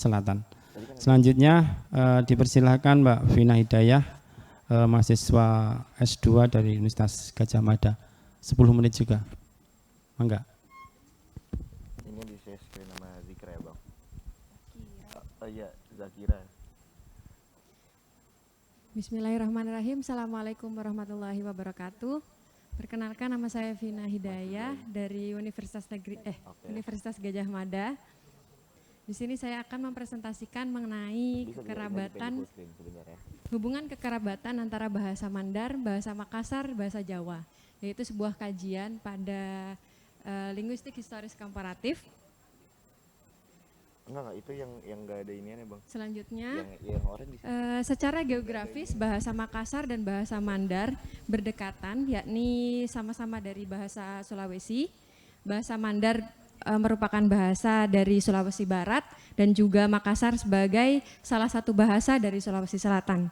Selatan. Selanjutnya dipersilahkan Mbak Vina Hidayah, mahasiswa S2 dari Universitas Gadjah Mada. 10 menit juga. Enggak. Ini di share screen nama Zikra ya Bang? Oh iya, Zakira. Bismillahirrahmanirrahim. Assalamualaikum warahmatullahi wabarakatuh. Perkenalkan, nama saya Vina Hidayah dari Universitas Gadjah Mada. Di sini saya akan mempresentasikan mengenai kekerabatan, hubungan kekerabatan antara bahasa Mandar, bahasa Makassar, bahasa Jawa, yaitu sebuah kajian pada linguistik historis komparatif. Enggak, itu yang enggak ada iniannya Bang. Selanjutnya, yang orange secara geografis bahasa Makassar dan bahasa Mandar berdekatan, yakni sama-sama dari bahasa Sulawesi. Bahasa Mandar merupakan bahasa dari Sulawesi Barat dan juga Makassar sebagai salah satu bahasa dari Sulawesi Selatan.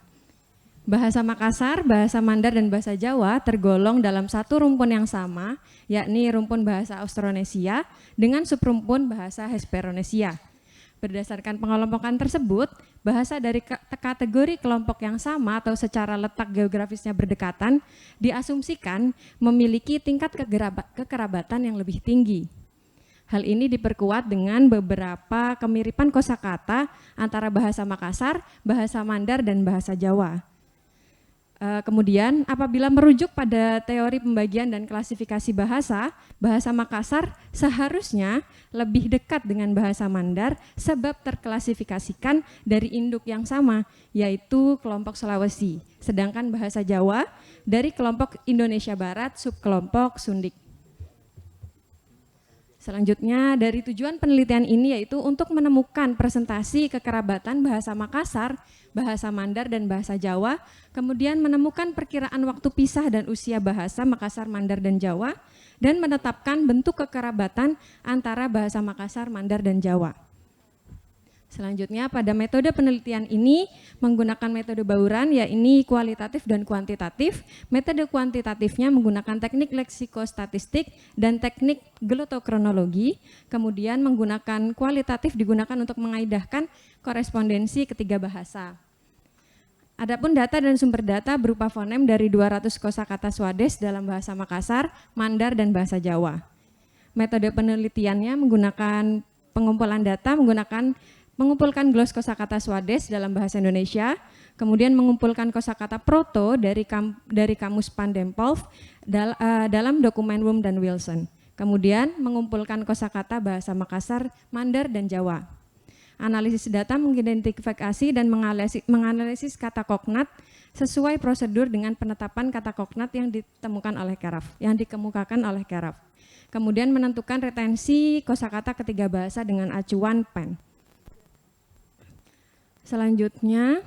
Bahasa Makassar, bahasa Mandar, dan bahasa Jawa tergolong dalam satu rumpun yang sama, yakni rumpun bahasa Austronesia dengan subrumpun bahasa Hesperonesia. Berdasarkan pengelompokan tersebut, bahasa dari kategori kelompok yang sama atau secara letak geografisnya berdekatan diasumsikan memiliki tingkat kekerabatan yang lebih tinggi. Hal ini diperkuat dengan beberapa kemiripan kosakata antara bahasa Makassar, bahasa Mandar, dan bahasa Jawa. Kemudian apabila merujuk pada teori pembagian dan klasifikasi bahasa, bahasa Makassar seharusnya lebih dekat dengan bahasa Mandar sebab terklasifikasikan dari induk yang sama, yaitu kelompok Sulawesi. Sedangkan bahasa Jawa dari kelompok Indonesia Barat, subkelompok Sundik. Selanjutnya, dari tujuan penelitian ini yaitu untuk menemukan presentasi kekerabatan bahasa Makassar, bahasa Mandar, dan bahasa Jawa, kemudian menemukan perkiraan waktu pisah dan usia bahasa Makassar, Mandar, dan Jawa, dan menetapkan bentuk kekerabatan antara bahasa Makassar, Mandar, dan Jawa. Selanjutnya, pada metode penelitian ini menggunakan metode bauran, yakni kualitatif dan kuantitatif. Metode kuantitatifnya menggunakan teknik leksikostatistik dan teknik glotokronologi. Kemudian menggunakan kualitatif digunakan untuk mengaidahkan korespondensi ketiga bahasa. Adapun data dan sumber data berupa fonem dari 200 kosakata Swades dalam bahasa Makassar, Mandar, dan bahasa Jawa. Metode penelitiannya menggunakan pengumpulan data, mengumpulkan glos kosakata Swades dalam bahasa Indonesia, kemudian mengumpulkan kosakata proto dari kamus Pandempolf dalam dokumen Wurm dan Wilson. Kemudian mengumpulkan kosakata bahasa Makassar, Mandar, dan Jawa. Analisis data mengidentifikasi dan menganalisis kata kognat sesuai prosedur dengan penetapan kata kognat yang ditemukan oleh Keraf, yang dikemukakan oleh Keraf. Kemudian menentukan retensi kosakata ketiga bahasa dengan acuan PEN. Selanjutnya,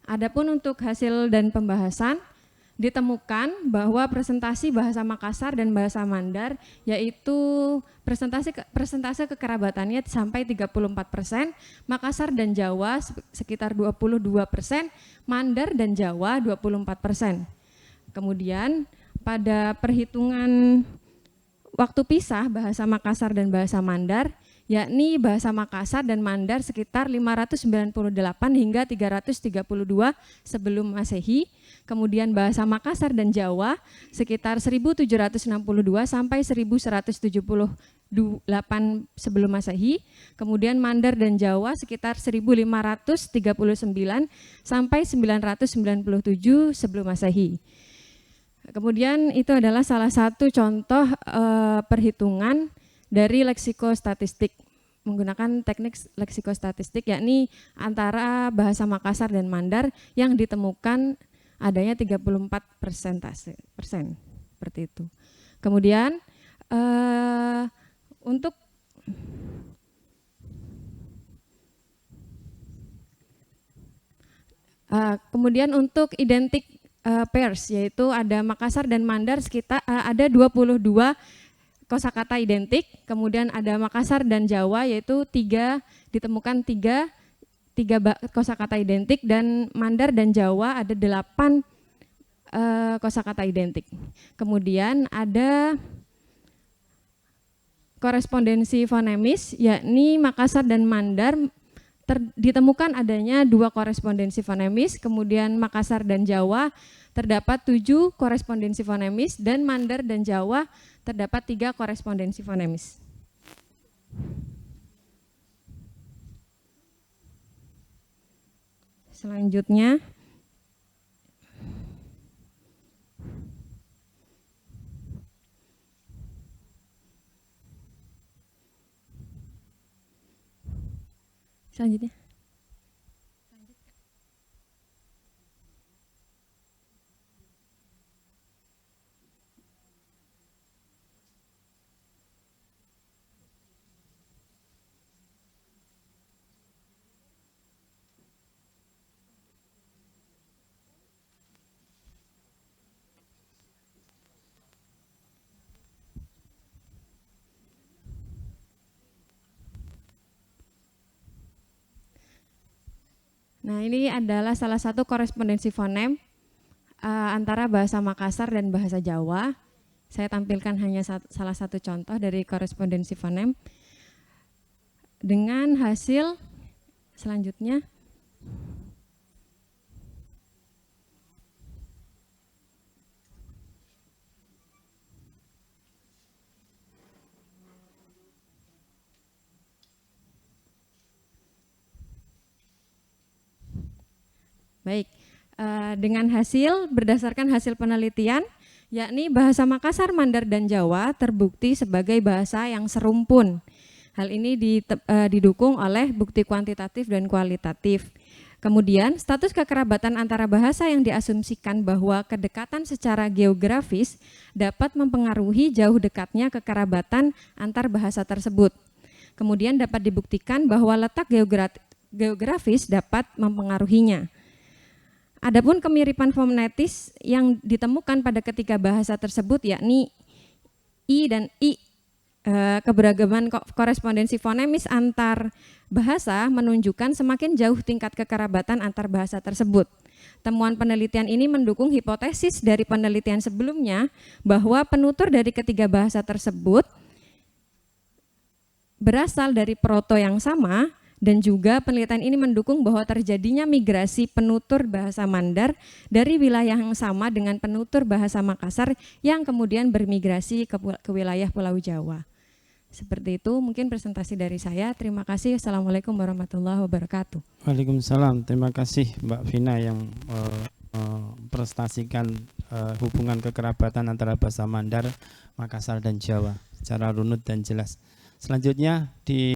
adapun untuk hasil dan pembahasan, ditemukan bahwa presentasi bahasa Makassar dan bahasa Mandar yaitu persentase kekerabatannya sampai 34%, Makassar dan Jawa sekitar 22%, Mandar dan Jawa 24%. Kemudian pada perhitungan waktu pisah bahasa Makassar dan bahasa Mandar, yakni bahasa Makassar dan Mandar sekitar 598 hingga 332 sebelum Masehi, kemudian bahasa Makassar dan Jawa sekitar 1762 sampai 1178 sebelum Masehi, kemudian Mandar dan Jawa sekitar 1539 sampai 997 sebelum Masehi. Kemudian itu adalah salah satu contoh perhitungan dari leksikostatistik menggunakan teknik leksikostatistik, yakni antara bahasa Makassar dan Mandar yang ditemukan adanya 34% seperti itu. Kemudian untuk identik pairs, yaitu ada Makassar dan Mandar sekitar ada 22 kosakata identik, kemudian ada Makassar dan Jawa yaitu ditemukan tiga kosakata identik, dan Mandar dan Jawa ada 8 kosakata identik. Kemudian ada korespondensi fonemis, yakni Makassar dan Mandar ditemukan adanya 2 korespondensi fonemis, kemudian Makassar dan Jawa terdapat 7 korespondensi fonemis, dan Mandar dan Jawa terdapat 3 korespondensi fonemis. Selanjutnya, nah ini adalah salah satu korespondensi fonem antara bahasa Makassar dan bahasa Jawa. Saya tampilkan hanya salah satu contoh dari korespondensi fonem dengan hasil selanjutnya. Baik, dengan berdasarkan hasil penelitian, yakni bahasa Makassar, Mandar, dan Jawa terbukti sebagai bahasa yang serumpun. Hal ini didukung oleh bukti kuantitatif dan kualitatif. Kemudian, status kekerabatan antara bahasa yang diasumsikan bahwa kedekatan secara geografis dapat mempengaruhi jauh dekatnya kekerabatan antar bahasa tersebut. Kemudian dapat dibuktikan bahwa letak geografis dapat mempengaruhinya. Adapun kemiripan fonetis yang ditemukan pada ketiga bahasa tersebut, yakni I dan I, keberagaman korespondensi fonemis antar bahasa menunjukkan semakin jauh tingkat kekerabatan antar bahasa tersebut. Temuan penelitian ini mendukung hipotesis dari penelitian sebelumnya bahwa penutur dari ketiga bahasa tersebut berasal dari proto yang sama. Dan juga penelitian ini mendukung bahwa terjadinya migrasi penutur bahasa Mandar dari wilayah yang sama dengan penutur bahasa Makassar yang kemudian bermigrasi ke wilayah Pulau Jawa. Seperti itu mungkin presentasi dari saya. Terima kasih. Assalamualaikum warahmatullahi wabarakatuh. Waalaikumsalam. Terima kasih Mbak Vina yang prestasikan hubungan kekerabatan antara bahasa Mandar, Makassar, dan Jawa secara runut dan jelas. Selanjutnya di